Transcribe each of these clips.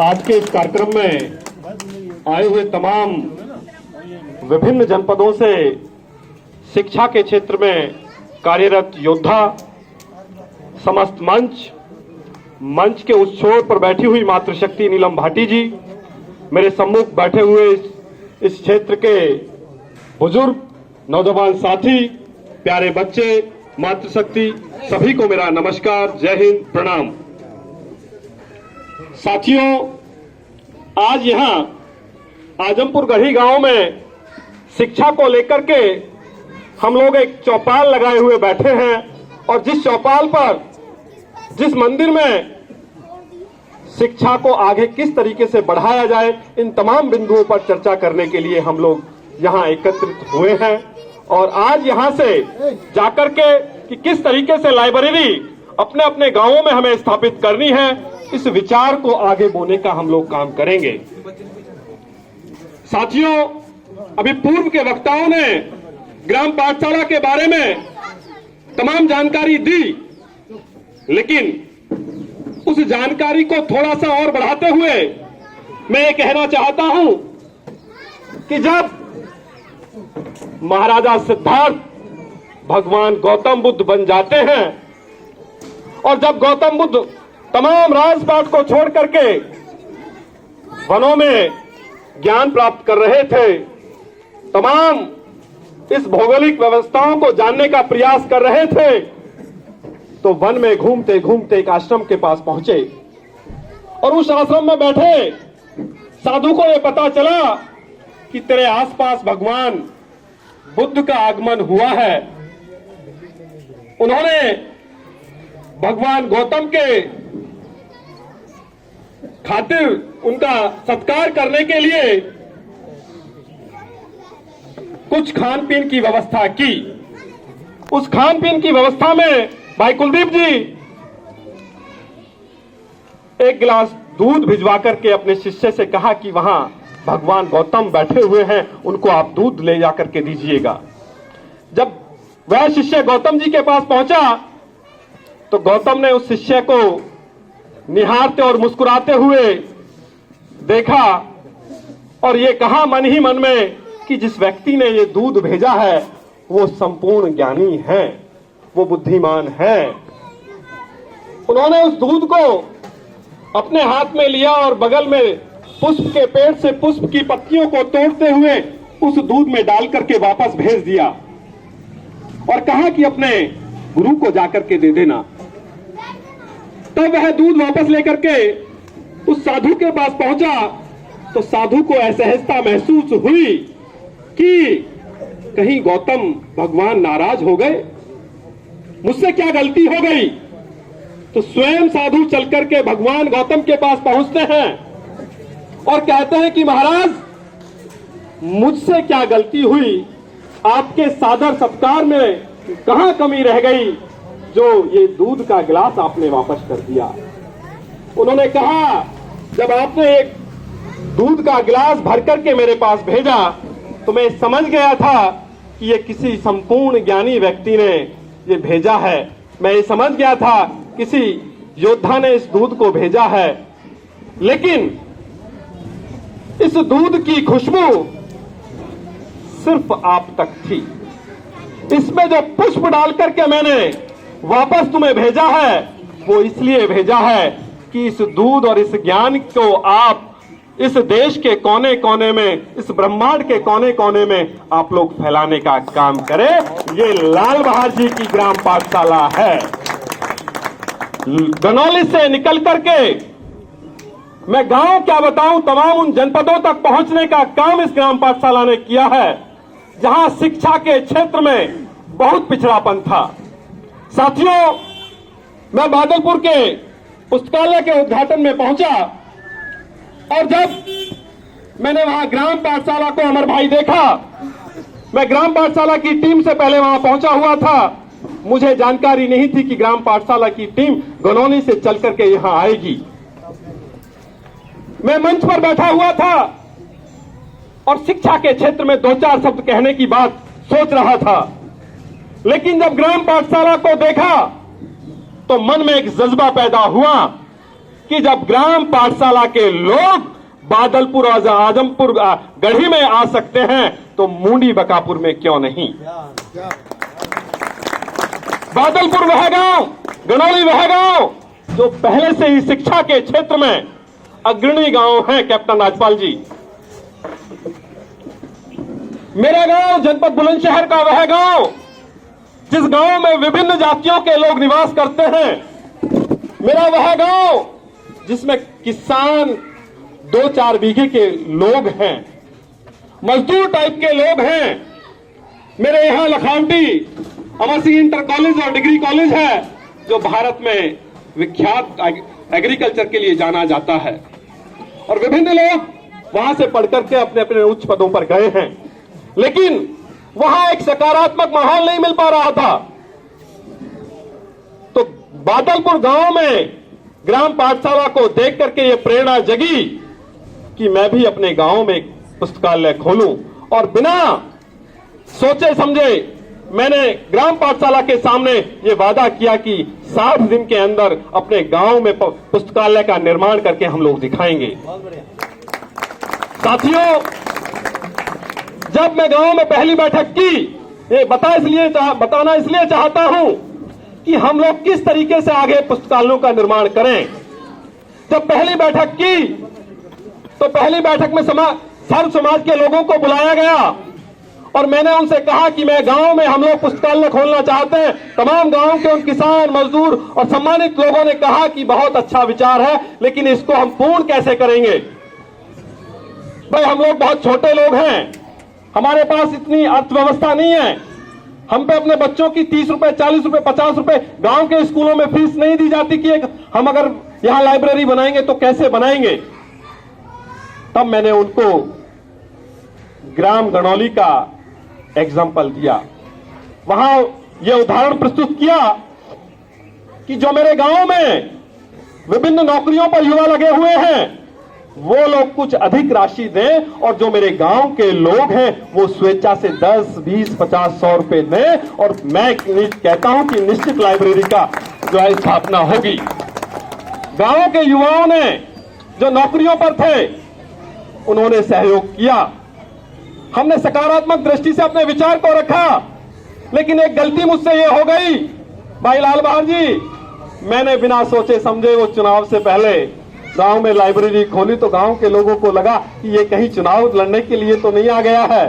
आज के इस कार्यक्रम में आए हुए तमाम विभिन्न जनपदों से शिक्षा के क्षेत्र में कार्यरत योद्धा, समस्त मंच के उस छोर पर बैठी हुई मातृशक्ति नीलम भाटी जी, मेरे सम्मुख बैठे हुए इस क्षेत्र के बुजुर्ग, नौजवान साथी, प्यारे बच्चे, मातृशक्ति, सभी को मेरा नमस्कार, जय हिंद, प्रणाम। साथियों, आज यहाँ आजमपुर गढ़ी गांव में शिक्षा को लेकर के हम लोग एक चौपाल लगाए हुए बैठे हैं और जिस चौपाल पर, जिस मंदिर में शिक्षा को आगे किस तरीके से बढ़ाया जाए, इन तमाम बिंदुओं पर चर्चा करने के लिए हम लोग यहाँ एकत्रित हुए हैं। और आज यहाँ से जाकर के कि किस तरीके से लाइब्रेरी अपने अपने गांवों में हमें स्थापित करनी है, इस विचार को आगे बोने का हम लोग काम करेंगे। साथियों, अभी पूर्व के वक्ताओं ने ग्राम पाठशाला के बारे में तमाम जानकारी दी, लेकिन उस जानकारी को थोड़ा सा और बढ़ाते हुए मैं ये कहना चाहता हूं कि जब महाराजा सिद्धार्थ भगवान गौतम बुद्ध बन जाते हैं और जब गौतम बुद्ध तमाम राजपाट को छोड़ करके वनों में ज्ञान प्राप्त कर रहे थे, तमाम इस भौगोलिक व्यवस्थाओं को जानने का प्रयास कर रहे थे, तो वन में घूमते घूमते एक आश्रम के पास पहुंचे और उस आश्रम में बैठे साधु को यह पता चला कि तेरे आसपास भगवान बुद्ध का आगमन हुआ है। उन्होंने भगवान गौतम के खातिर उनका सत्कार करने के लिए कुछ खान पीन की व्यवस्था की। उस खान पीन की व्यवस्था में भाई कुलदीप जी एक गिलास दूध भिजवा करके अपने शिष्य से कहा कि वहां भगवान गौतम बैठे हुए हैं, उनको आप दूध ले जाकर के दीजिएगा। जब वह शिष्य गौतम जी के पास पहुंचा तो गौतम ने उस शिष्य को निहारते और मुस्कुराते हुए देखा और ये कहा मन ही मन में कि जिस व्यक्ति ने ये दूध भेजा है वो संपूर्ण ज्ञानी है, वो बुद्धिमान है। उन्होंने उस दूध को अपने हाथ में लिया और बगल में पुष्प के पेड़ से पुष्प की पत्तियों को तोड़ते हुए उस दूध में डाल करके वापस भेज दिया और कहा कि अपने गुरु को जाकर के दे देना। तब वह दूध वापस लेकर के उस साधु के पास पहुंचा तो साधु को असहजता महसूस हुई कि कहीं गौतम भगवान नाराज हो गए, मुझसे क्या गलती हो गई। तो स्वयं साधु चलकर के भगवान गौतम के पास पहुंचते हैं और कहते हैं कि महाराज, मुझसे क्या गलती हुई, आपके सादर सत्कार में कहां कमी रह गई जो ये दूध का गिलास आपने वापस कर दिया। उन्होंने कहा, जब आपने एक दूध का गिलास भर करके मेरे पास भेजा तो मैं समझ गया था कि ये किसी संपूर्ण ज्ञानी व्यक्ति ने ये भेजा है। मैं ये समझ गया था किसी योद्धा ने इस दूध को भेजा है, लेकिन इस दूध की खुशबू सिर्फ आप तक थी। इसमें जो पुष्प डाल करके मैंने वापस तुम्हें भेजा है वो इसलिए भेजा है कि इस दूध और इस ज्ञान को आप इस देश के कोने कोने में, इस ब्रह्मांड के कोने कोने में आप लोग फैलाने का काम करें। ये लाल बहार जी की ग्राम पाठशाला है। गनौली से निकल करके मैं गांव क्या बताऊं, तमाम उन जनपदों तक पहुंचने का काम इस ग्राम पाठशाला ने किया है जहां शिक्षा के क्षेत्र में बहुत पिछड़ापन था। साथियों, मैं बादलपुर के पुस्तकालय के उद्घाटन में पहुंचा और जब मैंने वहां ग्राम पाठशाला को अमर भाई देखा, मैं ग्राम पाठशाला की टीम से पहले वहां पहुंचा हुआ था। मुझे जानकारी नहीं थी कि ग्राम पाठशाला की टीम गनौली से चल करके यहां आएगी। मैं मंच पर बैठा हुआ था और शिक्षा के क्षेत्र में दो चार शब्द कहने की बात सोच रहा था, लेकिन जब ग्राम पाठशाला को देखा तो मन में एक जज्बा पैदा हुआ कि जब ग्राम पाठशाला के लोग बादलपुर और आजमपुर गढ़ी में आ सकते हैं तो मुंडी बकापुर में क्यों नहीं। बादलपुर वह गांव, गनौली वह गांव जो पहले से ही शिक्षा के क्षेत्र में अग्रणी गांव है। कैप्टन राजपाल जी, मेरा गांव जनपद बुलंदशहर का वह गांव जिस गांव में विभिन्न जातियों के लोग निवास करते हैं, मेरा वह गांव जिसमें किसान 2-4 बीघे के लोग हैं, मजदूर टाइप के लोग हैं। मेरे यहां लखावटी अमर सिंह इंटर कॉलेज और डिग्री कॉलेज है जो भारत में विख्यात एग्रीकल्चर के लिए जाना जाता है और विभिन्न लोग वहां से पढ़कर के अपने अपने उच्च पदों पर गए हैं, लेकिन वहां एक सकारात्मक माहौल नहीं मिल पा रहा था। तो बादलपुर गांव में ग्राम पाठशाला को देख करके ये प्रेरणा जगी कि मैं भी अपने गांव में एक पुस्तकालय खोलूं और बिना सोचे समझे मैंने ग्राम पाठशाला के सामने ये वादा किया कि 60 दिन के अंदर अपने गांव में पुस्तकालय का निर्माण करके हम लोग दिखाएंगे। साथियों, जब मैं गांव में पहली बैठक की, ये बताना इसलिए चाहता हूं कि हम लोग किस तरीके से आगे पुस्तकालयों का निर्माण करें। जब पहली बैठक की तो पहली बैठक में सर्व समाज के लोगों को बुलाया गया और मैंने उनसे कहा कि मैं गांव में हम लोग पुस्तकालय खोलना चाहते हैं। तमाम गांव के उन किसान, मजदूर और सम्मानित लोगों ने कहा कि बहुत अच्छा विचार है, लेकिन इसको हम पूर्ण कैसे करेंगे। भाई, हम लोग बहुत छोटे लोग हैं, हमारे पास इतनी अर्थव्यवस्था नहीं है, हम पे अपने बच्चों की 30 रुपए, 40 रुपए, 50 रुपए गांव के स्कूलों में फीस नहीं दी जाती कि हम अगर यहां लाइब्रेरी बनाएंगे तो कैसे बनाएंगे। तब मैंने उनको ग्राम गनौली का एग्जाम्पल दिया, वहां यह उदाहरण प्रस्तुत किया कि जो मेरे गांव में विभिन्न नौकरियों पर युवा लगे हुए हैं वो लोग कुछ अधिक राशि दें और जो मेरे गांव के लोग हैं वो स्वेच्छा से 10, 20, 50, 100 रुपए दें और मैं कहता हूं कि निश्चित लाइब्रेरी का जो है स्थापना होगी। गांव के युवाओं ने जो नौकरियों पर थे उन्होंने सहयोग किया, हमने सकारात्मक दृष्टि से अपने विचार को रखा, लेकिन एक गलती मुझसे ये हो गई भाई लाल बहादुर जी, मैंने बिना सोचे समझे वो चुनाव से पहले गांव में लाइब्रेरी खोली तो गांव के लोगों को लगा कि ये कहीं चुनाव लड़ने के लिए तो नहीं आ गया है।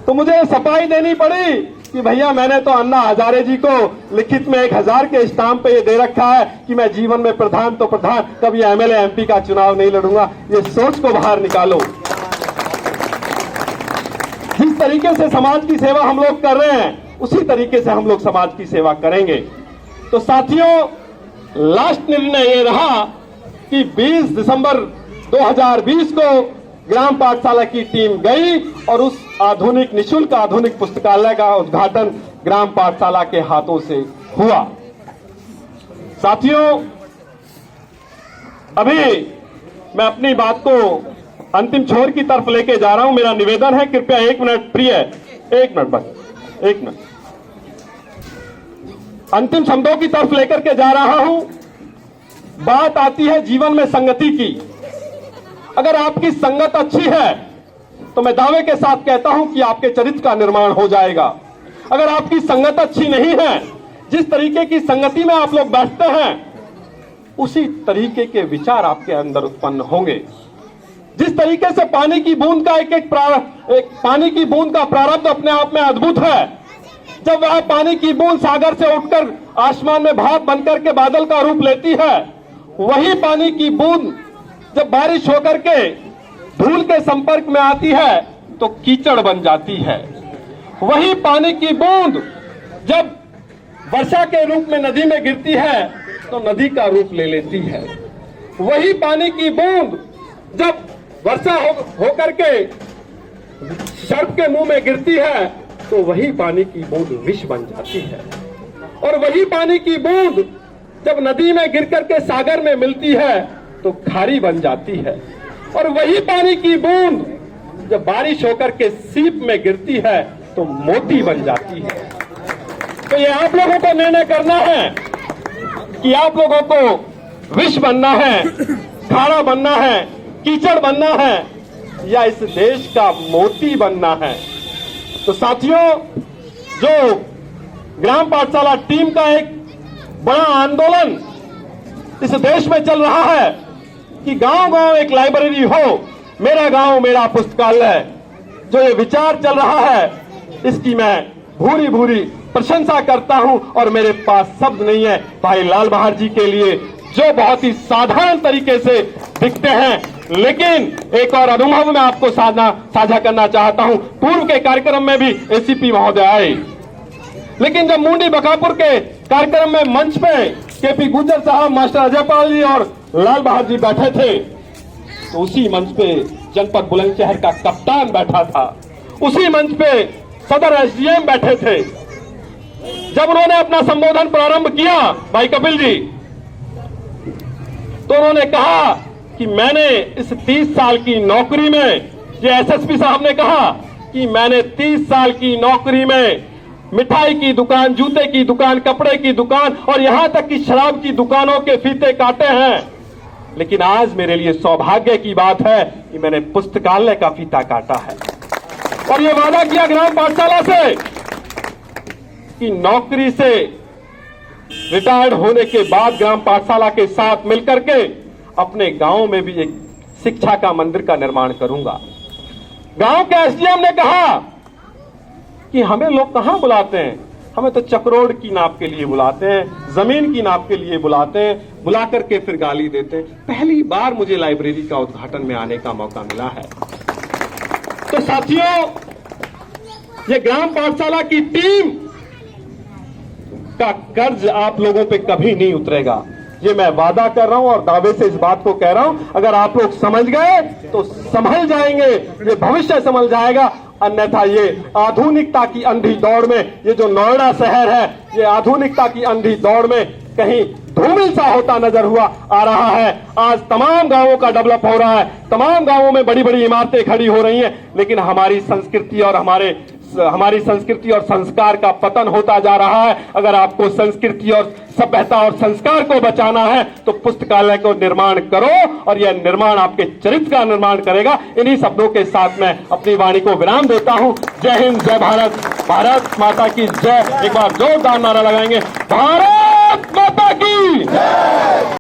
तो मुझे सफाई देनी पड़ी कि भैया मैंने तो अन्ना हजारे जी को लिखित में 1000 के स्टाम्प पे ये दे रखा है कि मैं जीवन में प्रधान तो प्रधान, कभी एमएलए एमपी का चुनाव नहीं लड़ूंगा। ये सोच को बाहर निकालो। जिस तरीके से समाज की सेवा हम लोग कर रहे हैं उसी तरीके से हम लोग समाज की सेवा करेंगे। तो साथियों, लास्ट निर्णय ये रहा कि 20 दिसंबर 2020 को ग्राम पाठशाला की टीम गई और उस आधुनिक, निःशुल्क आधुनिक पुस्तकालय का उद्घाटन ग्राम पाठशाला के हाथों से हुआ। साथियों, अभी मैं अपनी बात को अंतिम छोर की तरफ लेके जा रहा हूं। मेरा निवेदन है, कृपया 1 मिनट, प्रिय 1 मिनट, बस 1 मिनट, अंतिम शब्दों की तरफ लेकर के जा रहा हूं। बात आती है जीवन में संगति की। अगर आपकी संगत अच्छी है तो मैं दावे के साथ कहता हूं कि आपके चरित्र का निर्माण हो जाएगा। अगर आपकी संगत अच्छी नहीं है, जिस तरीके की संगति में आप लोग बैठते हैं उसी तरीके के विचार आपके अंदर उत्पन्न होंगे। जिस तरीके से पानी की बूंद का एक पानी की बूंद का प्रारब्ध अपने आप में अद्भुत है। जब वह पानी की बूंद सागर से उठकर आसमान में भाप बनकर के बादल का रूप लेती है, वही पानी की बूंद जब बारिश होकर के धूल के संपर्क में आती है तो कीचड़ बन जाती है। वही पानी की बूंद जब वर्षा के रूप में नदी में गिरती है तो नदी का रूप ले लेती है। वही पानी की बूंद जब वर्षा होकर के सर्प के मुंह में गिरती है तो वही पानी की बूंद विष बन जाती है। और वही पानी की बूंद जब नदी में गिर करके सागर में मिलती है तो खारी बन जाती है। और वही पानी की बूंद जब बारिश होकर के सीप में गिरती है तो मोती बन जाती है। तो ये आप लोगों को निर्णय करना है कि आप लोगों को विष बनना है, खारा बनना है, कीचड़ बनना है, या इस देश का मोती बनना है। तो साथियों, जो ग्राम पाठशाला टीम का एक बड़ा आंदोलन इस देश में चल रहा है कि गांव-गांव एक लाइब्रेरी हो, मेरा गांव मेरा पुस्तकालय, जो ये विचार चल रहा है, इसकी मैं भूरी भूरी प्रशंसा करता हूं। और मेरे पास शब्द नहीं है भाई लाल बहादुर जी के लिए, जो बहुत ही साधारण तरीके से दिखते हैं, लेकिन एक और अनुभव मैं आपको साझा करना चाहता हूं। पूर्व के कार्यक्रम में भी एसीपी महोदय आए, लेकिन जब मुंडी बकापुर के कार्यक्रम में मंच पे केपी गुर्जर साहब, मास्टर अजय पाल जी और लाल बहादुर जी बैठे थे, तो उसी मंच पे जनपद बुलंदशहर का कप्तान बैठा था, उसी मंच पे सदर एसडीएम बैठे थे। जब उन्होंने अपना संबोधन प्रारंभ किया भाई कपिल जी, तो उन्होंने कहा कि मैंने इस 30 साल की नौकरी में, ये एसएसपी साहब ने कहा कि मैंने 30 साल की नौकरी में मिठाई की दुकान, जूते की दुकान, कपड़े की दुकान और यहां तक कि शराब की दुकानों के फीते काटे हैं, लेकिन आज मेरे लिए सौभाग्य की बात है कि मैंने पुस्तकालय का फीता काटा है। और ये वादा किया ग्राम पाठशाला से कि नौकरी से रिटायर्ड होने के बाद ग्राम पाठशाला के साथ मिलकर के अपने गांव में भी एक शिक्षा का मंदिर का निर्माण करूंगा। गांव के एसडीएम ने कहा कि हमें लोग कहां बुलाते हैं, हमें तो चक्रोड़ की नाप के लिए बुलाते हैं, जमीन की नाप के लिए बुलाते हैं, बुला करके फिर गाली देते हैं। पहली बार मुझे लाइब्रेरी का उद्घाटन में आने का मौका मिला है। तो साथियों, ये ग्राम पाठशाला की टीम का कर्ज आप लोगों पे कभी नहीं उतरेगा, ये मैं वादा कर रहा हूं और दावे से इस बात को कह रहा हूं। अगर आप लोग समझ गए तो संभल जाएंगे, ये भविष्य संभल जाएगा, अन्यथा ये आधुनिकता की अंधी दौड़ में, ये जो नोएडा शहर है, ये आधुनिकता की अंधी दौड़ में कहीं धूमिल सा होता नजर आ रहा है। आज तमाम गांवों का डेवलप हो रहा है, तमाम गांवों में बड़ी बड़ी इमारतें खड़ी हो रही हैं, लेकिन हमारी संस्कृति और संस्कार का पतन होता जा रहा है। अगर आपको संस्कृति और सभ्यता और संस्कार को बचाना है तो पुस्तकालय को निर्माण करो, और यह निर्माण आपके चरित्र का निर्माण करेगा। इन्हीं शब्दों के साथ मैं अपनी वाणी को विराम देता हूं। जय हिंद, जय भारत, भारत माता की जय। एक बार जोरदार नारा लगाएंगे, भारत माता की जय।